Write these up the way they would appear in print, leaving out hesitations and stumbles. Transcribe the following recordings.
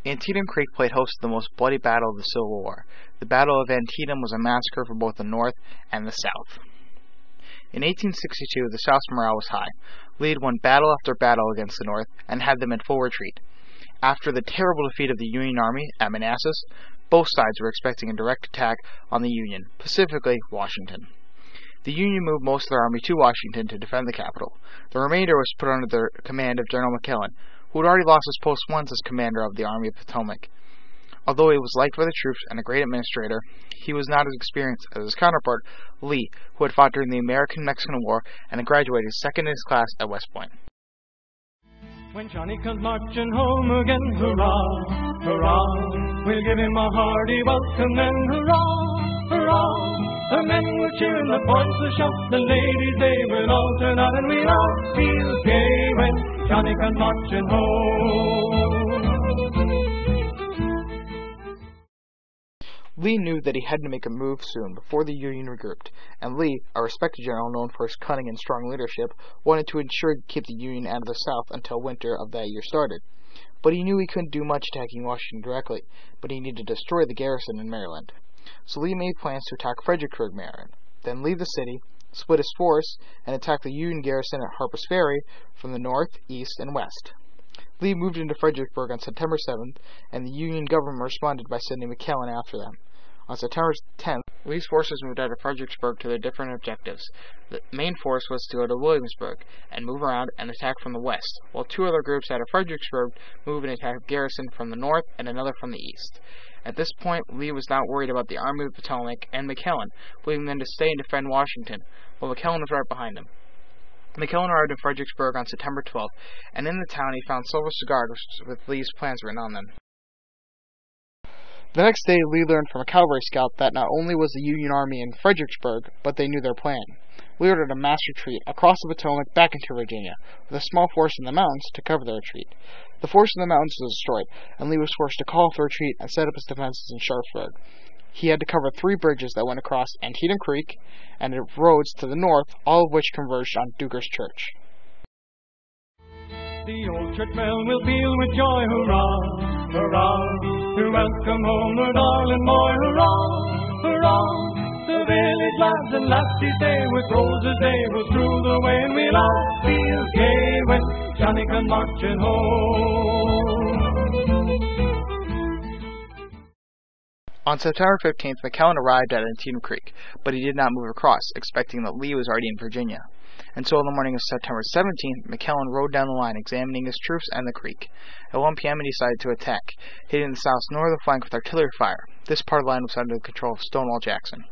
Antietam Creek played host to the most bloody battle of the Civil War. The Battle of Antietam was a massacre for both the North and the South. In 1862, the South's morale was high. Lee had won battle after battle against the North and had them in full retreat. After the terrible defeat of the Union Army at Manassas, both sides were expecting a direct attack on the Union, specifically Washington. The Union moved most of their army to Washington to defend the capital. The remainder was put under the command of General McClellan, who had already lost his post once as commander of the Army of the Potomac. Although he was liked by the troops and a great administrator, he was not as experienced as his counterpart, Lee, who had fought during the American-Mexican War and had graduated second in his class at West Point. When Johnny comes marching home again, hurrah, hurrah, we'll give him a hearty welcome then, hurrah, hurrah. The men will cheer and the boys will shout, the ladies they will all turn out, and we'll all feel gay when Johnny comes marching home. Lee knew that he had to make a move soon before the Union regrouped, and Lee, a respected general known for his cunning and strong leadership, wanted to ensure to keep the Union out of the South until winter of that year started. But he knew he couldn't do much attacking Washington directly, but he needed to destroy the garrison in Maryland. So Lee made plans to attack Fredericksburg, Maryland, then leave the city, split his force, and attack the Union garrison at Harper's Ferry from the north, east, and west. Lee moved into Fredericksburg on September 7th, and the Union government responded by sending McClellan after them. On September 10th, Lee's forces moved out of Fredericksburg to their different objectives. The main force was to go to Williamsburg and move around and attack from the west, while two other groups out of Fredericksburg moved and attacked Garrison from the north and another from the east. At this point, Lee was not worried about the Army of the Potomac and McClellan, believing them to stay and defend Washington, while McClellan was right behind him. McClellan arrived in Fredericksburg on September 12th, and in the town he found several cigars with Lee's plans written on them. The next day, Lee learned from a cavalry scout that not only was the Union Army in Fredericksburg, but they knew their plan. Lee ordered a mass retreat across the Potomac back into Virginia, with a small force in the mountains to cover the retreat. The force in the mountains was destroyed, and Lee was forced to call off the retreat and set up his defenses in Sharpsburg. He had to cover 3 bridges that went across Antietam Creek and roads to the north, all of which converged on Duker's Church. The old church bell will peal with joy, hurrah, hurrah, to welcome home the darling boy, hurrah, hurrah. The village lads and lassies they with roses they will strew the way, and we'll all feel gay when Johnny comes marching home. On September 15th, McClellan arrived at Antietam Creek, but he did not move across, expecting that Lee was already in Virginia. And so on the morning of September 17th, McClellan rode down the line, examining his troops and the creek. At 1 p.m. he decided to attack, hitting the South's northern flank with artillery fire. This part of the line was under the control of Stonewall Jackson,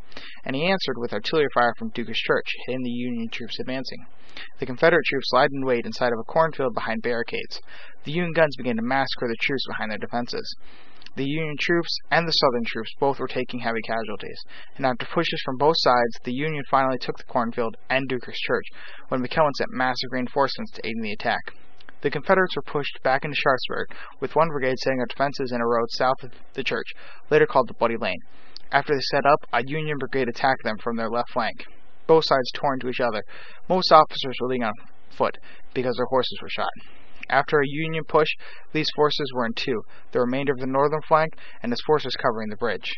and he answered with artillery fire from Duker's Church, hitting the Union troops advancing. The Confederate troops lied in wait inside of a cornfield behind barricades. The Union guns began to massacre the troops behind their defenses. The Union troops and the Southern troops both were taking heavy casualties, and after pushes from both sides, the Union finally took the cornfield and Duker's Church, when McClellan sent massive reinforcements to aid in the attack. The Confederates were pushed back into Sharpsburg, with one brigade setting up defenses in a road south of the church, later called the Bloody Lane. After they set up, a Union brigade attacked them from their left flank. Both sides tore into each other. Most officers were leading on foot, because their horses were shot. After a Union push, Lee's forces were in two, the remainder of the northern flank, and his forces covering the bridge.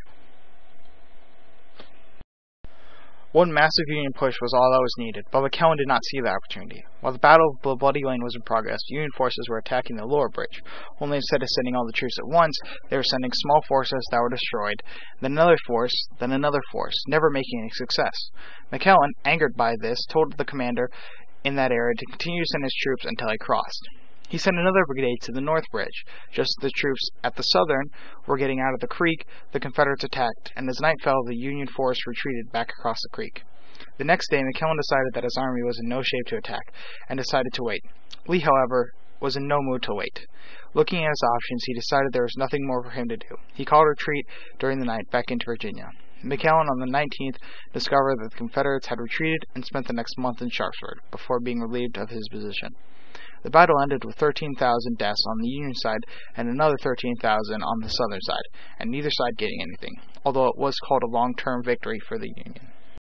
One massive Union push was all that was needed, but McClellan did not see the opportunity. While the Battle of the Bloody Lane was in progress, Union forces were attacking the lower bridge, only instead of sending all the troops at once, they were sending small forces that were destroyed, then another force, never making any success. McClellan, angered by this, told the commander in that area to continue to send his troops until he crossed. He sent another brigade to the north bridge. Just as the troops at the southern were getting out of the creek, the Confederates attacked, and as night fell, the Union force retreated back across the creek. The next day, McClellan decided that his army was in no shape to attack, and decided to wait. Lee, however, was in no mood to wait. Looking at his options, he decided there was nothing more for him to do. He called a retreat during the night back into Virginia. McClellan on the 19th discovered that the Confederates had retreated and spent the next month in Sharpsburg, before being relieved of his position. The battle ended with 13,000 deaths on the Union side and another 13,000 on the Southern side, and neither side getting anything, although it was called a long-term victory for the Union.